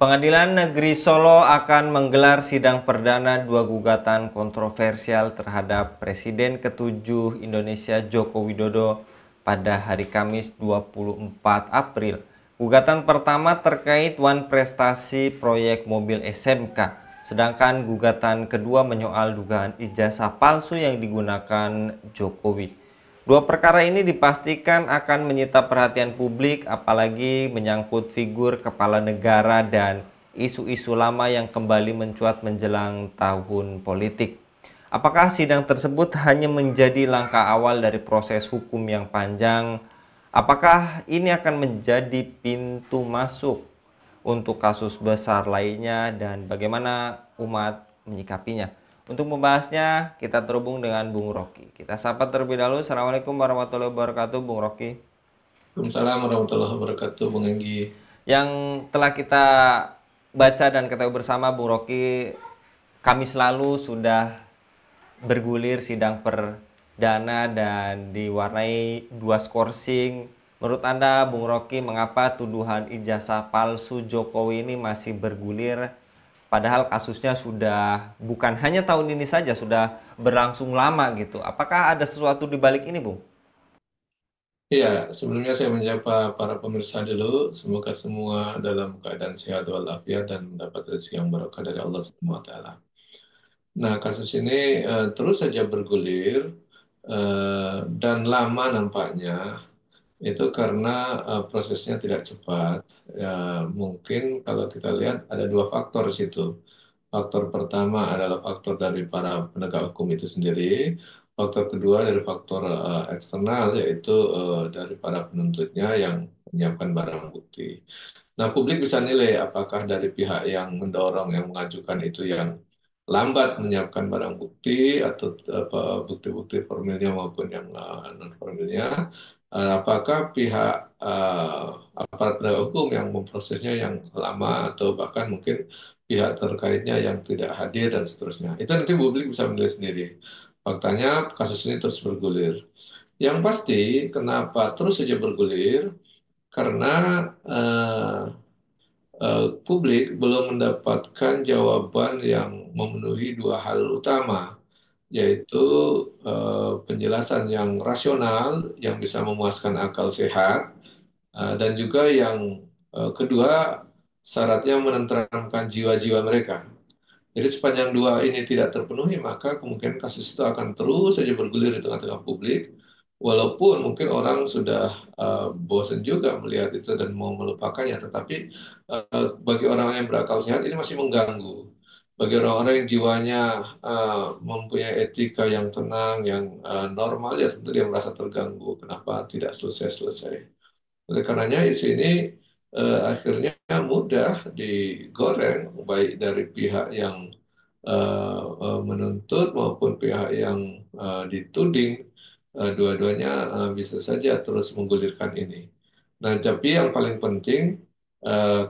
Pengadilan Negeri Solo akan menggelar sidang perdana dua gugatan kontroversial terhadap Presiden ke-7 Indonesia Joko Widodo pada hari Kamis 24 April. Gugatan pertama terkait wan prestasi proyek mobil SMK, sedangkan gugatan kedua menyoal dugaan ijazah palsu yang digunakan Jokowi. Dua perkara ini dipastikan akan menyita perhatian publik, apalagi menyangkut figur kepala negara dan isu-isu lama yang kembali mencuat menjelang tahun politik. Apakah sidang tersebut hanya menjadi langkah awal dari proses hukum yang panjang? Apakah ini akan menjadi pintu masuk untuk kasus besar lainnya, dan bagaimana umat menyikapinya? Untuk membahasnya, kita terhubung dengan Bung Rocky. Kita sapa terlebih dahulu. Assalamualaikum warahmatullahi wabarakatuh, Bung Rocky. Waalaikumsalam warahmatullahi wabarakatuh, Bung Enggi. Yang telah kita baca dan ketahui bersama, Bung Rocky, Kamis lalu sudah bergulir sidang perdana dan diwarnai dua skorsing. Menurut Anda, Bung Rocky, mengapa tuduhan ijazah palsu Jokowi ini masih bergulir? Padahal kasusnya sudah bukan hanya tahun ini saja, sudah berlangsung lama gitu. Apakah ada sesuatu di balik ini, Bung? Iya, sebelumnya saya menyapa para pemirsa dulu. Semoga semua dalam keadaan sehat walafiat dan mendapat rezeki yang berkah dari Allah Subhanahu wa taala. Nah, kasus ini terus saja bergulir dan lama nampaknya. Itu karena prosesnya tidak cepat. Ya, mungkin kalau kita lihat ada dua faktor di situ. Faktor pertama adalah faktor dari para penegak hukum itu sendiri. Faktor kedua dari faktor eksternal, yaitu dari para penuntutnya yang menyiapkan barang bukti. Nah, publik bisa nilai apakah dari pihak yang mendorong, yang mengajukan itu yang lambat menyiapkan barang bukti atau apa, bukti-bukti formilnya maupun yang non formilnya. Apakah pihak aparat penegak hukum yang memprosesnya yang lama atau bahkan mungkin pihak terkaitnya yang tidak hadir dan seterusnya. Itu nanti publik bisa menilai sendiri. Faktanya kasus ini terus bergulir. Yang pasti kenapa terus saja bergulir karena eh, publik belum mendapatkan jawaban yang memenuhi dua hal utama, yaitu penjelasan yang rasional yang bisa memuaskan akal sehat, dan juga yang kedua, syaratnya menenteramkan jiwa-jiwa mereka. Jadi sepanjang dua ini tidak terpenuhi, maka kemungkinan kasus itu akan terus saja bergulir di tengah-tengah publik. Walaupun mungkin orang sudah bosan juga melihat itu dan mau melupakannya, tetapi bagi orang yang berakal sehat ini masih mengganggu. Bagi orang-orang yang jiwanya mempunyai etika yang tenang, yang normal, ya tentu dia merasa terganggu. Kenapa tidak selesai-selesai? Oleh karenanya isu ini akhirnya mudah digoreng baik dari pihak yang menuntut maupun pihak yang dituding. Dua-duanya bisa saja terus menggulirkan ini. Nah, tapi yang paling penting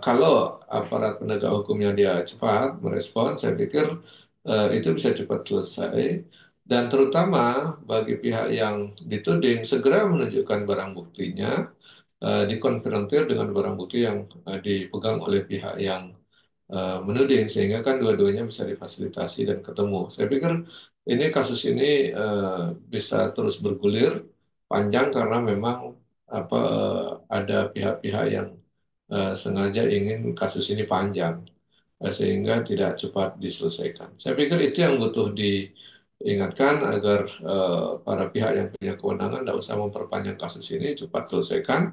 kalau aparat penegak hukumnya dia cepat merespon, saya pikir itu bisa cepat selesai. Dan terutama bagi pihak yang dituding segera menunjukkan barang buktinya, dikonfrontir dengan barang bukti yang dipegang oleh pihak yang menuding, sehingga kan dua-duanya bisa difasilitasi dan ketemu. Saya pikir ini kasus ini bisa terus bergulir panjang karena memang ada pihak-pihak yang sengaja ingin kasus ini panjang, sehingga tidak cepat diselesaikan. Saya pikir itu yang butuh diingatkan agar para pihak yang punya kewenangan tidak usah memperpanjang kasus ini, cepat selesaikan.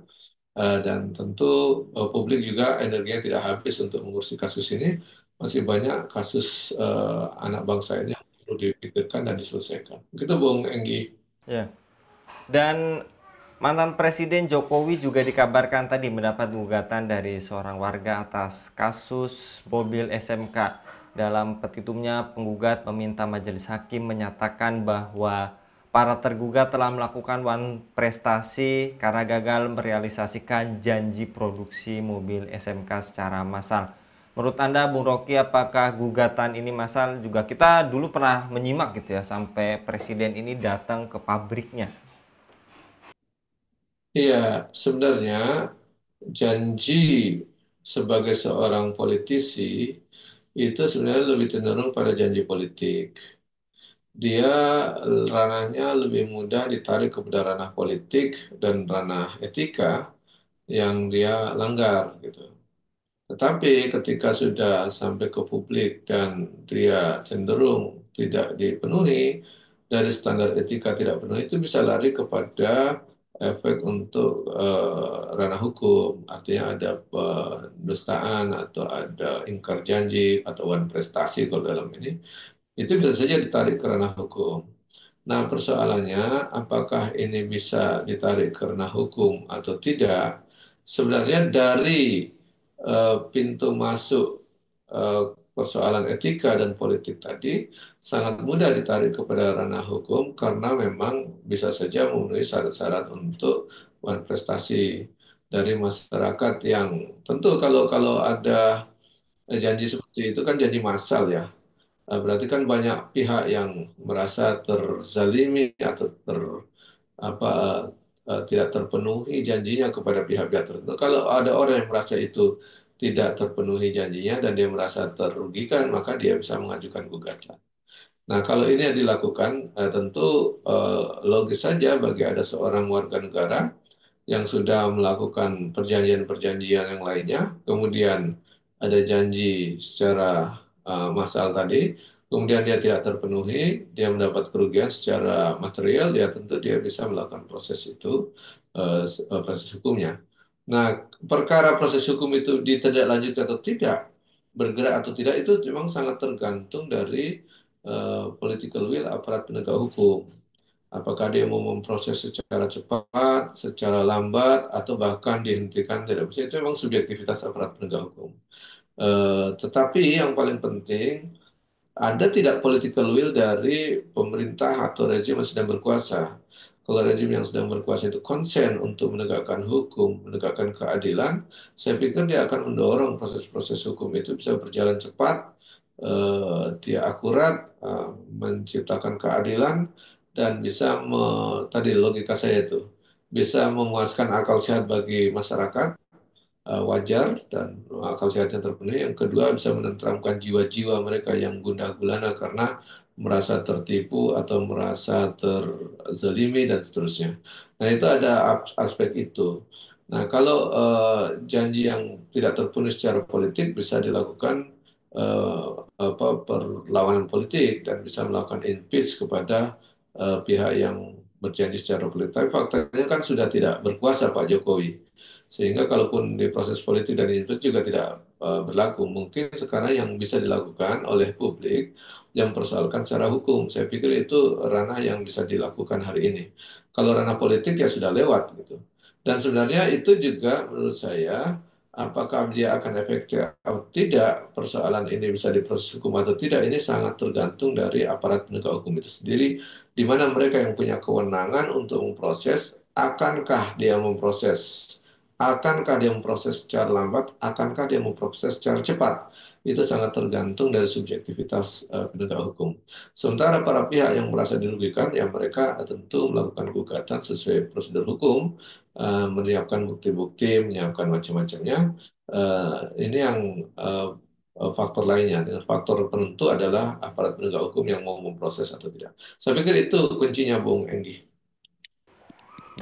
Dan tentu publik juga energinya tidak habis untuk mengurusi kasus ini. Masih banyak kasus anak bangsa ini yang perlu dipikirkan dan diselesaikan. Begitu, Bung Enggi. Ya. Dan mantan Presiden Jokowi juga dikabarkan tadi mendapat gugatan dari seorang warga atas kasus mobil SMK. Dalam petitumnya, penggugat meminta majelis hakim menyatakan bahwa para tergugat telah melakukan wan prestasi karena gagal merealisasikan janji produksi mobil SMK secara massal. Menurut Anda, Bung Rocky, apakah gugatan ini massal? Juga kita dulu pernah menyimak gitu ya, sampai presiden ini datang ke pabriknya. Iya, sebenarnya janji sebagai seorang politisi itu sebenarnya lebih cenderung pada janji politik. Dia ranahnya lebih mudah ditarik kepada ranah politik dan ranah etika yang dia langgar gitu. Tetapi ketika sudah sampai ke publik dan dia cenderung tidak dipenuhi dari standar etika tidak penuhi itu bisa lari kepada efek untuk ranah hukum. Artinya ada pendustaan atau ada ingkar janji atau wan prestasi kalau dalam ini. Itu bisa saja ditarik ke ranah hukum. Nah, persoalannya apakah ini bisa ditarik ke ranah hukum atau tidak? Sebenarnya dari pintu masuk eh, persoalan etika dan politik tadi sangat mudah ditarik kepada ranah hukum karena memang bisa saja memenuhi syarat-syarat untuk manifestasi dari masyarakat yang tentu kalau ada janji seperti itu kan janji massal ya. Berarti kan banyak pihak yang merasa terzalimi atau apa tidak terpenuhi janjinya kepada pihak-pihak tertentu. Kalau ada orang yang merasa itu tidak terpenuhi janjinya dan dia merasa terugikan, maka dia bisa mengajukan gugatan. Nah, kalau ini yang dilakukan, tentu logis saja bagi ada seorang warga negara yang sudah melakukan perjanjian-perjanjian yang lainnya, kemudian ada janji secara massal tadi, kemudian dia tidak terpenuhi, dia mendapat kerugian secara material, ya tentu dia bisa melakukan proses itu, proses hukumnya. Nah, perkara proses hukum itu ditindaklanjuti atau tidak, bergerak atau tidak, itu memang sangat tergantung dari political will aparat penegak hukum. Apakah dia mau memproses secara cepat, secara lambat, atau bahkan dihentikan tidak bisa. Itu memang subjektivitas aparat penegak hukum. Tetapi yang paling penting ada tidak political will dari pemerintah atau rezim yang sedang berkuasa. Kalau rezim yang sedang berkuasa itu konsen untuk menegakkan hukum, menegakkan keadilan, saya pikir dia akan mendorong proses-proses hukum itu bisa berjalan cepat, dia akurat, menciptakan keadilan, dan bisa, tadi logika saya itu, bisa memuaskan akal sehat bagi masyarakat, wajar dan akal sehatnya terpenuhi. Yang kedua bisa menenteramkan jiwa-jiwa mereka yang gundah gulana karena merasa tertipu atau merasa terzalimi dan seterusnya. Nah, itu ada aspek itu. Nah, kalau janji yang tidak terpenuhi secara politik bisa dilakukan eh, perlawanan politik dan bisa melakukan impeach kepada pihak yang berjanji secara politik. Tapi faktanya kan sudah tidak berkuasa Pak Jokowi. Sehingga kalaupun di proses politik dan pilpres juga tidak berlaku. Mungkin sekarang yang bisa dilakukan oleh publik yang persoalkan secara hukum. Saya pikir itu ranah yang bisa dilakukan hari ini. Kalau ranah politik ya sudah lewat gitu. Dan sebenarnya itu juga menurut saya apakah dia akan efektif atau tidak persoalan ini bisa diproses hukum atau tidak ini sangat tergantung dari aparat penegak hukum itu sendiri di mana mereka yang punya kewenangan untuk memproses akankah dia memproses. Akankah dia memproses secara lambat? Akankah dia memproses secara cepat? Itu sangat tergantung dari subjektivitas penegak hukum. Sementara para pihak yang merasa dirugikan, ya mereka tentu melakukan gugatan sesuai prosedur hukum, menyiapkan bukti-bukti, menyiapkan macam-macamnya. Ini yang faktor lainnya. Dengan faktor penentu adalah aparat penegak hukum yang mau memproses atau tidak. Saya pikir itu kuncinya, Bung Enggi.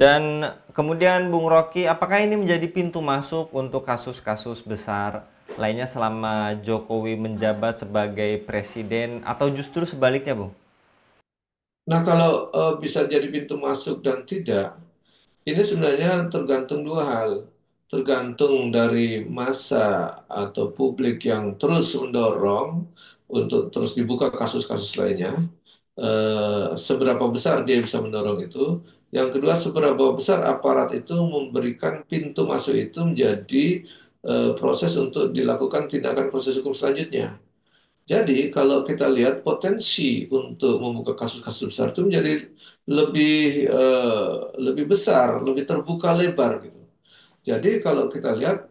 Dan kemudian Bung Rocky, apakah ini menjadi pintu masuk untuk kasus-kasus besar lainnya selama Jokowi menjabat sebagai presiden atau justru sebaliknya, Bung? Nah, kalau bisa jadi pintu masuk dan tidak, ini sebenarnya tergantung dua hal. Tergantung dari massa atau publik yang terus mendorong untuk terus dibuka kasus-kasus lainnya. Seberapa besar dia bisa mendorong itu. Yang kedua, seberapa besar aparat itu memberikan pintu masuk itu menjadi proses untuk dilakukan tindakan proses hukum selanjutnya. Jadi, kalau kita lihat potensi untuk membuka kasus-kasus besar itu menjadi lebih lebih besar, lebih terbuka lebar gitu. Jadi, kalau kita lihat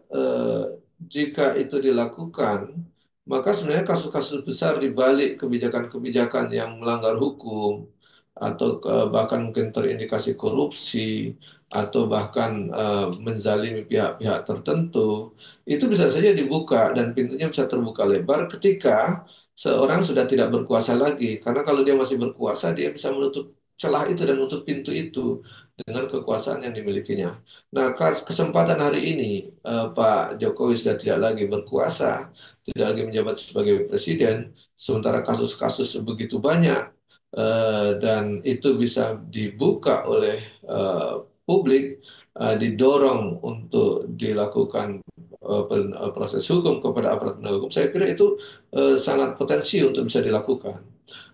jika itu dilakukan, maka sebenarnya kasus-kasus besar di balik kebijakan-kebijakan yang melanggar hukum atau bahkan mungkin terindikasi korupsi atau bahkan menzalimi pihak-pihak tertentu, itu bisa saja dibuka dan pintunya bisa terbuka lebar ketika seorang sudah tidak berkuasa lagi. Karena kalau dia masih berkuasa, dia bisa menutup celah itu dan menutup pintu itu dengan kekuasaan yang dimilikinya. Nah, kesempatan hari ini Pak Jokowi sudah tidak lagi berkuasa, tidak lagi menjabat sebagai presiden, sementara kasus-kasus begitu banyak dan itu bisa dibuka oleh publik, didorong untuk dilakukan proses hukum kepada aparat penegak hukum. Saya kira itu sangat potensi untuk bisa dilakukan.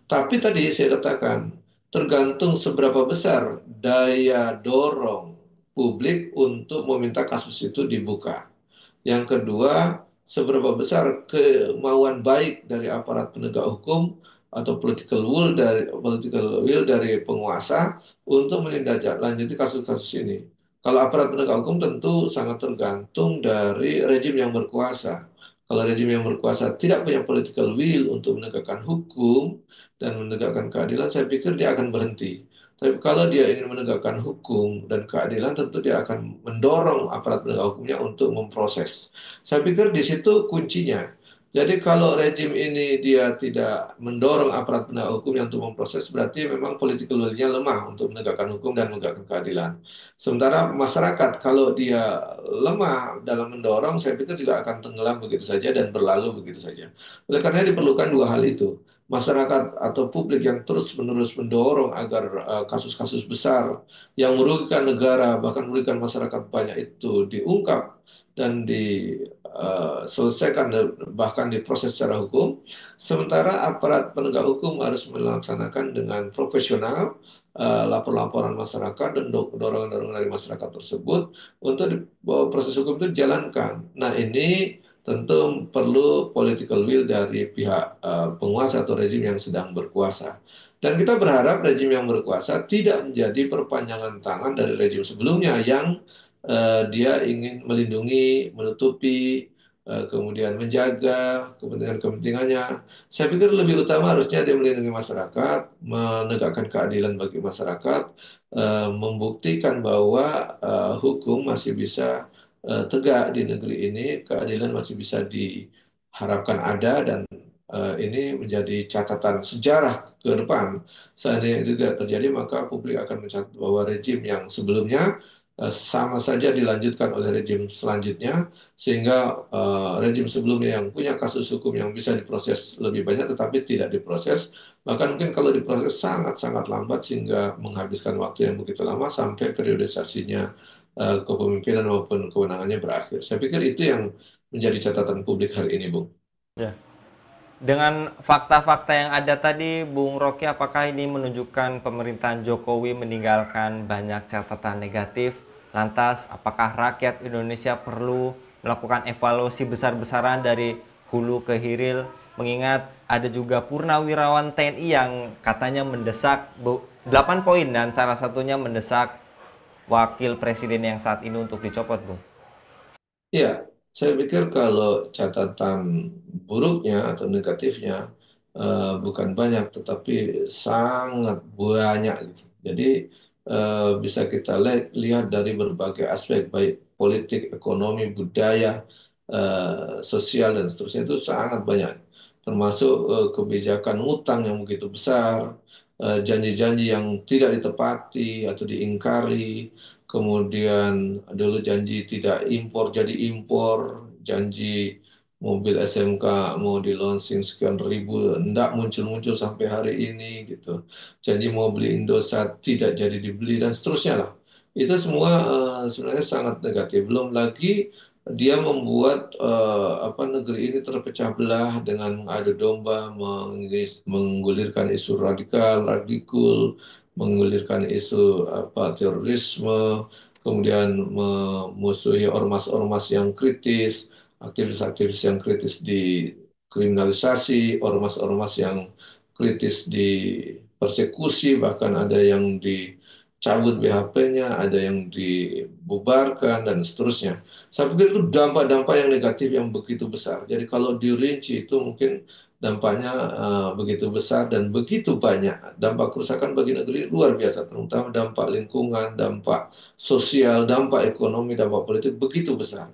Tapi tadi saya katakan, tergantung seberapa besar daya dorong publik untuk meminta kasus itu dibuka. Yang kedua, seberapa besar kemauan baik dari aparat penegak hukum atau political will dari penguasa untuk menindaklanjuti kasus-kasus ini. Kalau aparat penegak hukum tentu sangat tergantung dari rejim yang berkuasa. Kalau rejim yang berkuasa tidak punya political will untuk menegakkan hukum dan menegakkan keadilan, saya pikir dia akan berhenti. Tapi kalau dia ingin menegakkan hukum dan keadilan, tentu dia akan mendorong aparat penegak hukumnya untuk memproses. Saya pikir di situ kuncinya. Jadi kalau rejim ini dia tidak mendorong aparat penegak hukumnya untuk memproses, berarti memang political will-nya lemah untuk menegakkan hukum dan menegakkan keadilan. Sementara masyarakat kalau dia lemah dalam mendorong, saya pikir juga akan tenggelam begitu saja dan berlalu begitu saja. Oleh karena diperlukan dua hal itu, masyarakat atau publik yang terus-menerus mendorong agar kasus-kasus besar yang merugikan negara, bahkan merugikan masyarakat banyak itu diungkap dan diselesaikan, bahkan diproses secara hukum. Sementara aparat penegak hukum harus melaksanakan dengan profesional lapor-laporan masyarakat dan dorongan-dorongan dari masyarakat tersebut untuk bahwa proses hukum itu dijalankan. Nah, ini tentu perlu political will dari pihak penguasa atau rezim yang sedang berkuasa. Dan kita berharap rezim yang berkuasa tidak menjadi perpanjangan tangan dari rezim sebelumnya yang dia ingin melindungi, menutupi, kemudian menjaga kepentingan-kepentingannya. Saya pikir lebih utama harusnya dia melindungi masyarakat, menegakkan keadilan bagi masyarakat, membuktikan bahwa hukum masih bisa tegak di negeri ini, keadilan masih bisa diharapkan ada dan ini menjadi catatan sejarah ke depan. Seandainya itu tidak terjadi, maka publik akan mencatat bahwa rejim yang sebelumnya sama saja dilanjutkan oleh rejim selanjutnya, sehingga rejim sebelumnya yang punya kasus hukum yang bisa diproses lebih banyak tetapi tidak diproses, bahkan mungkin kalau diproses sangat-sangat lambat sehingga menghabiskan waktu yang begitu lama sampai periodisasinya kepemimpinan maupun kewenangannya berakhir. Saya pikir itu yang menjadi catatan publik hari ini, Bung. Ya. Dengan fakta-fakta yang ada tadi, Bung Rocky, apakah ini menunjukkan pemerintahan Jokowi meninggalkan banyak catatan negatif? Lantas, apakah rakyat Indonesia perlu melakukan evaluasi besar-besaran dari hulu ke hilir? Mengingat ada juga purnawirawan TNI yang katanya mendesak 8 poin dan salah satunya mendesak wakil presiden yang saat ini untuk dicopot, Bung. Ya, saya pikir kalau catatan buruknya atau negatifnya bukan banyak, tetapi sangat banyak gitu. Jadi bisa kita lihat dari berbagai aspek, baik politik, ekonomi, budaya, sosial dan seterusnya itu sangat banyak. Termasuk kebijakan utang yang begitu besar, janji-janji yang tidak ditepati atau diingkari. Kemudian dulu janji tidak impor jadi impor, janji mobil SMK mau di launching sekian ribu, enggak muncul-muncul sampai hari ini gitu. Janji mau beli Indosat tidak jadi dibeli dan seterusnya lah. Itu semua sebenarnya sangat negatif. Belum lagi dia membuat negeri ini terpecah belah dengan mengadu domba, menggulirkan isu radikal, radikul, menggulirkan isu terorisme, kemudian memusuhi ormas-ormas yang kritis, aktivis-aktivis yang kritis dikriminalisasi, ormas-ormas yang kritis dipersekusi, bahkan ada yang dicabut BHP-nya, ada yang dibubarkan, dan seterusnya. Saya pikir itu dampak-dampak yang negatif yang begitu besar. Jadi kalau dirinci itu mungkin dampaknya begitu besar dan begitu banyak. Dampak kerusakan bagi negeri luar biasa, terutama dampak lingkungan, dampak sosial, dampak ekonomi, dampak politik begitu besar.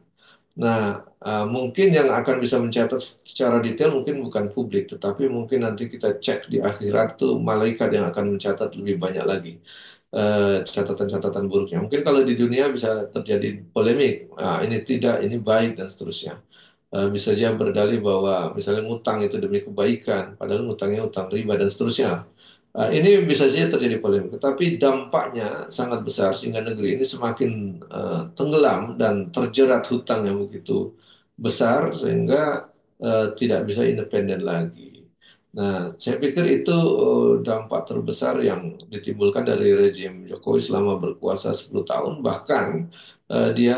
Nah, mungkin yang akan bisa mencatat secara detail mungkin bukan publik, tetapi mungkin nanti kita cek di akhirat tuh malaikat yang akan mencatat lebih banyak lagi catatan-catatan buruknya. Mungkin kalau di dunia bisa terjadi polemik, ini tidak, ini baik dan seterusnya. Bisa saja berdalih bahwa misalnya ngutang itu demi kebaikan, padahal ngutangnya utang riba dan seterusnya. Ini bisa saja terjadi polemik, tetapi dampaknya sangat besar sehingga negeri ini semakin tenggelam dan terjerat hutang yang begitu besar sehingga tidak bisa independen lagi. Nah, saya pikir itu dampak terbesar yang ditimbulkan dari rezim Jokowi selama berkuasa 10 tahun. Bahkan dia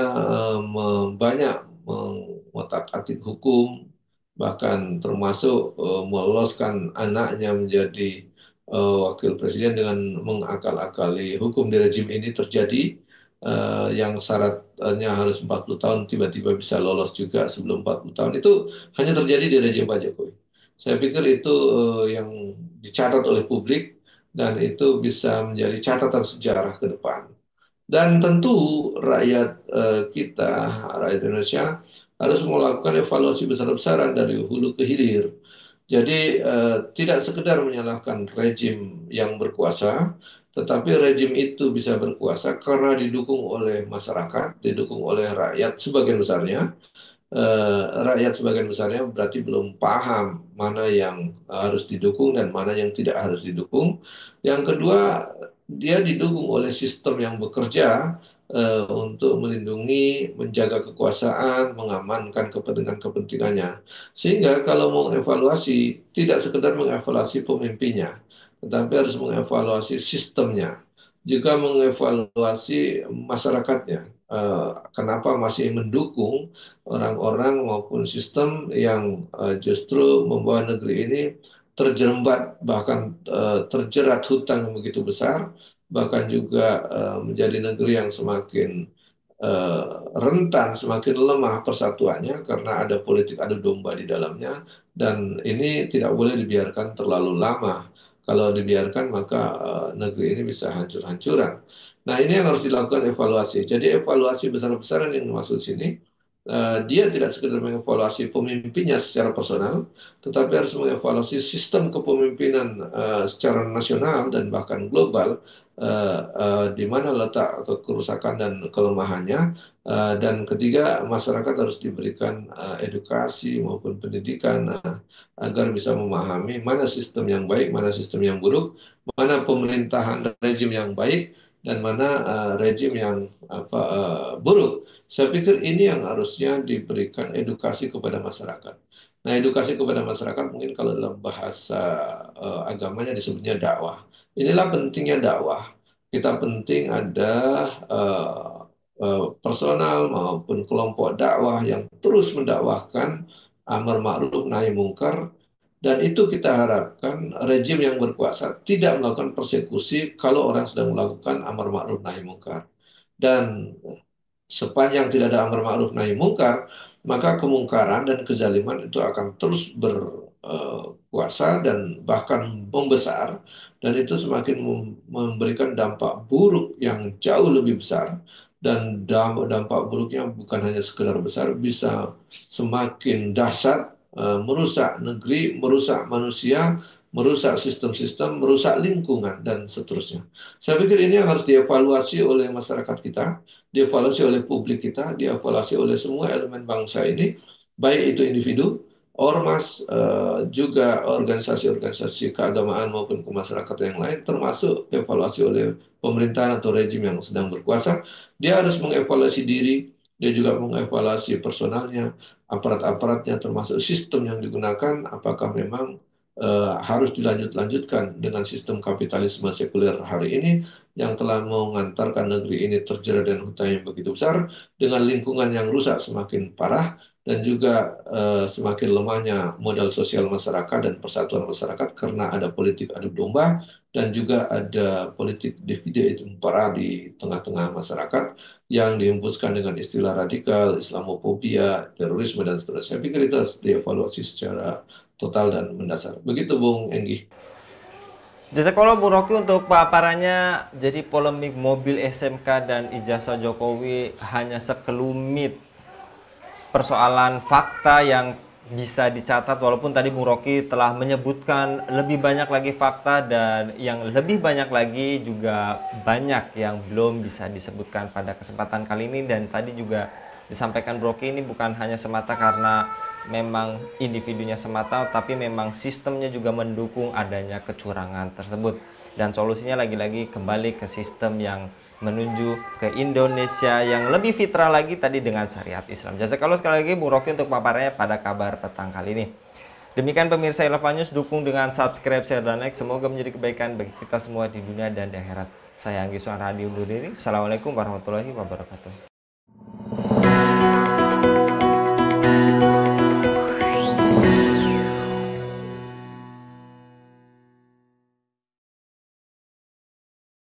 banyak mengotak-atik hukum, bahkan termasuk meloloskan anaknya menjadi wakil presiden dengan mengakal-akali hukum di rezim ini terjadi yang syaratnya harus 40 tahun tiba-tiba bisa lolos juga sebelum 40 tahun itu hanya terjadi di rezim Pak Jokowi. Saya pikir itu yang dicatat oleh publik dan itu bisa menjadi catatan sejarah ke depan. Dan tentu rakyat kita, rakyat Indonesia harus melakukan evaluasi besar-besaran dari hulu ke hilir. Jadi tidak sekedar menyalahkan rejim yang berkuasa, tetapi rejim itu bisa berkuasa karena didukung oleh masyarakat, didukung oleh rakyat sebagian besarnya. Rakyat sebagian besarnya berarti belum paham mana yang harus didukung dan mana yang tidak harus didukung. Yang kedua, dia didukung oleh sistem yang bekerja untuk melindungi, menjaga kekuasaan, mengamankan kepentingan-kepentingannya. Sehingga kalau mau evaluasi, tidak sekedar mengevaluasi pemimpinnya, tetapi harus mengevaluasi sistemnya, juga mengevaluasi masyarakatnya. Kenapa masih mendukung orang-orang maupun sistem yang justru membawa negeri ini terjerembat bahkan terjerat hutang yang begitu besar, bahkan juga menjadi negeri yang semakin eh, rentan, semakin lemah persatuannya karena ada politik adu domba di dalamnya, dan ini tidak boleh dibiarkan terlalu lama. Kalau dibiarkan maka negeri ini bisa hancur-hancuran. Nah, ini yang harus dilakukan evaluasi. Jadi evaluasi besar-besaran yang dimaksud sini, dia tidak sekedar mengevaluasi pemimpinnya secara personal, tetapi harus mengevaluasi sistem kepemimpinan secara nasional dan bahkan global, di mana letak kerusakan dan kelemahannya. Dan ketiga, masyarakat harus diberikan edukasi maupun pendidikan agar bisa memahami mana sistem yang baik, mana sistem yang buruk, mana pemerintahan rejim yang baik, dan mana rejim yang buruk. Saya pikir ini yang harusnya diberikan edukasi kepada masyarakat. Nah, edukasi kepada masyarakat mungkin kalau dalam bahasa agamanya disebutnya dakwah. Inilah pentingnya dakwah. Kita penting ada personal maupun kelompok dakwah yang terus mendakwahkan amar ma'ruf nahi mungkar, dan itu kita harapkan rejim yang berkuasa tidak melakukan persekusi kalau orang sedang melakukan amar ma'ruf nahi mungkar. Dan sepanjang tidak ada amar ma'ruf nahi mungkar, maka kemungkaran dan kezaliman itu akan terus berkuasa dan bahkan membesar, dan itu semakin memberikan dampak buruk yang jauh lebih besar, dan dampak buruknya bukan hanya sekedar besar, bisa semakin dahsyat, merusak negeri, merusak manusia, merusak sistem-sistem, merusak lingkungan dan seterusnya. Saya pikir ini yang harus dievaluasi oleh masyarakat kita, dievaluasi oleh publik kita, dievaluasi oleh semua elemen bangsa ini, baik itu individu, ormas, juga organisasi-organisasi keagamaan maupun kemasyarakatan yang lain, termasuk evaluasi oleh pemerintahan atau rejim yang sedang berkuasa. Dia harus mengevaluasi diri, dia juga mengevaluasi personalnya, aparat-aparatnya, termasuk sistem yang digunakan, apakah memang harus dilanjutkan dengan sistem kapitalisme sekuler hari ini yang telah mengantarkan negeri ini terjerat dengan hutang yang begitu besar, dengan lingkungan yang rusak semakin parah, dan juga semakin lemahnya modal sosial masyarakat dan persatuan masyarakat karena ada politik adu domba dan juga ada politik divide et impera di tengah-tengah masyarakat yang dihembuskan dengan istilah radikal, Islamofobia, terorisme, dan seterusnya. Saya pikir itu harus dievaluasi secara total dan mendasar. Begitu, Bung Enggi. Jazakallah Bu Rocky untuk paparannya. Jadi polemik mobil SMK dan ijazah Jokowi hanya sekelumit persoalan fakta yang bisa dicatat, walaupun tadi Bung Rocky telah menyebutkan lebih banyak lagi fakta dan yang lebih banyak lagi juga banyak yang belum bisa disebutkan pada kesempatan kali ini. Dan tadi juga disampaikan Bung Rocky ini bukan hanya semata karena memang individunya semata, tapi memang sistemnya juga mendukung adanya kecurangan tersebut. Dan solusinya lagi-lagi kembali ke sistem yang menuju ke Indonesia yang lebih fitrah lagi tadi dengan syariat Islam. Jazakallah sekali lagi Bung Rocky untuk paparannya pada kabar petang kali ini. Demikian pemirsa Eleva News, dukung dengan subscribe, share, dan like. Semoga menjadi kebaikan bagi kita semua di dunia dan di akhirat. Saya Anggi Suara undur diri. Assalamualaikum warahmatullahi wabarakatuh.